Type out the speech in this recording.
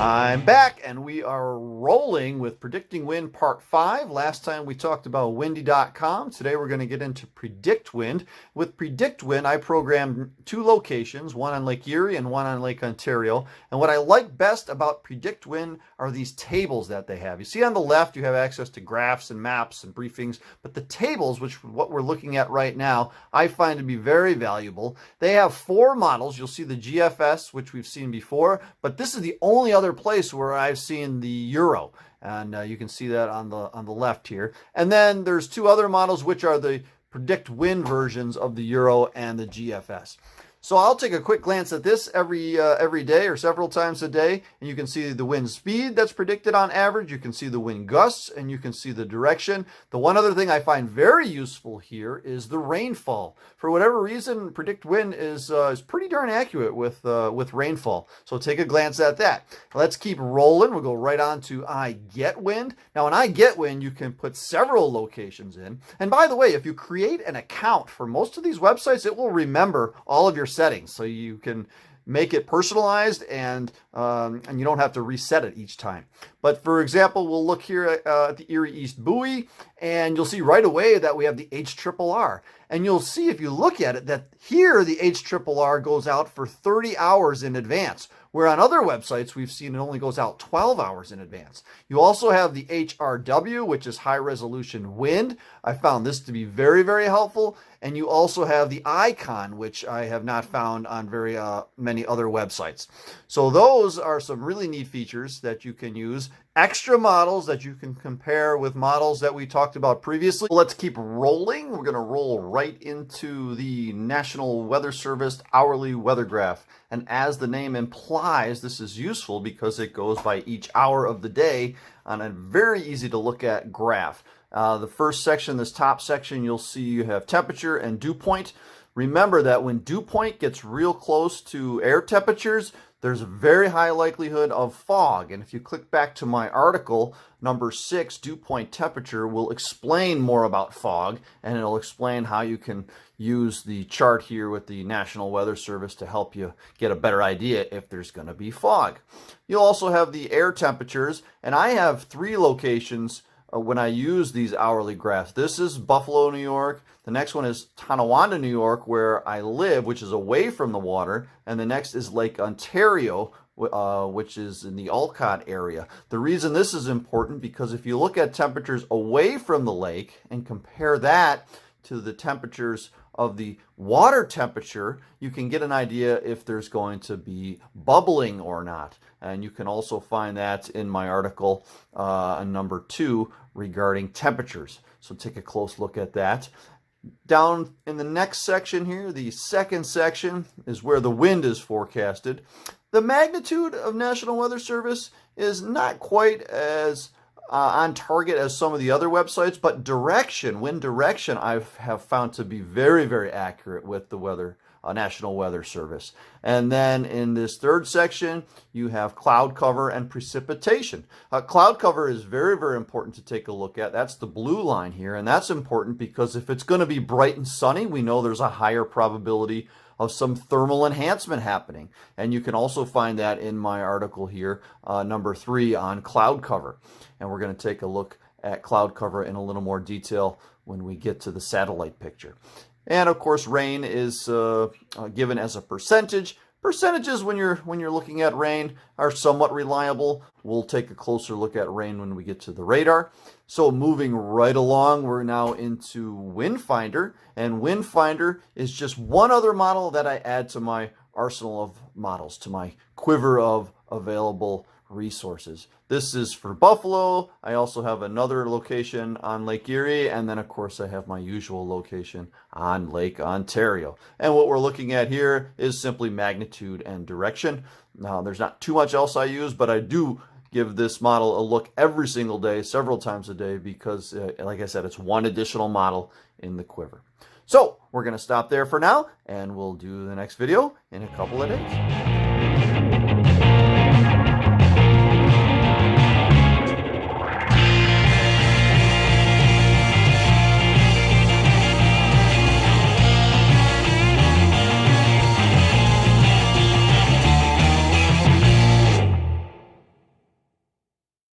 I'm back and we are rolling with Predicting Wind Part 5. Last time we talked about windy.com. Today we're going to get into Predict Wind. With Predict Wind, I programmed two locations, one on Lake Erie and one on Lake Ontario. And what I like best about Predict Wind are these tables that they have. You see on the left, you have access to graphs and maps and briefings, but the tables, which is what we're looking at right now, I find to be very valuable. They have four models. You'll see the GFS, which we've seen before, but this is the only other place where I've seen the Euro, and you can see that on the left here. And then there's two other models, which are the Predict Wind versions of the Euro and the GFS. So I'll take a quick glance at this every day or several times a day, and you can see the wind speed that's predicted on average. You can see the wind gusts, and you can see the direction. The one other thing I find very useful here is the rainfall. For whatever reason, Predict Wind is pretty darn accurate with rainfall. So take a glance at that. Let's keep rolling. We'll go right on to I Get Wind. Now, in I Get Wind, you can put several locations in. And by the way, if you create an account for most of these websites, it will remember all of your settings, so you can make it personalized and you don't have to reset it each time. But for example, we'll look here at the Erie East Buoy, and you'll see right away that we have the HRRR. And you'll see if you look at it that here the HRRR goes out for 30 hours in advance, where on other websites we've seen it only goes out 12 hours in advance. You also have the HRW, which is high resolution wind. I found this to be very, very helpful. And you also have the icon, which I have not found on very many other websites. So those are some really neat features that you can use. Extra models that you can compare with models that we talked about previously. Let's keep rolling. We're going to roll right into the National Weather Service hourly weather graph. And as the name implies, this is useful because it goes by each hour of the day on a very easy to look at graph. The first section, this top section, you'll see you have temperature and dew point. Remember that when dew point gets real close to air temperatures, there's a very high likelihood of fog. And if you click back to my article, number 6, dew point temperature, will explain more about fog, and it'll explain how you can use the chart here with the National Weather Service to help you get a better idea if there's going to be fog. You'll also have the air temperatures, and I have 3 locations when I use these hourly graphs. This is Buffalo, New York. The next one is Tonawanda, New York, where I live, which is away from the water. And the next is Lake Ontario, which is in the Olcott area. The reason this is important because if you look at temperatures away from the lake and compare that to the temperatures of the water temperature, you can get an idea if there's going to be bubbling or not. And you can also find that in my article number 2 regarding temperatures. So take a close look at that. Down in the next section here, the second section, is where the wind is forecasted. The magnitude of National Weather Service is not quite as on target as some of the other websites, but direction, wind direction, I have found to be very, very accurate with the National Weather Service. And then in this third section, you have cloud cover and precipitation. Cloud cover is very, very important to take a look at. That's the blue line here, and that's important because if it's going to be bright and sunny, we know there's a higher probability of some thermal enhancement happening. And you can also find that in my article here, number 3 on cloud cover. And we're going to take a look at cloud cover in a little more detail when we get to the satellite picture. And of course, rain is given as a percentage. Percentages when you're looking at rain are somewhat reliable. We'll take a closer look at rain when we get to the radar. So moving right along, we're now into Windfinder, and Windfinder is just one other model that I add to my arsenal of models, to my quiver of available resources. This is for Buffalo. I also have another location on Lake Erie, and then of course I have my usual location on Lake Ontario. And what we're looking at here is simply magnitude and direction. Now there's not too much else I use, but I do give this model a look every single day, several times a day, because like I said, it's one additional model in the quiver. So we're going to stop there for now, and we'll do the next video in a couple of days.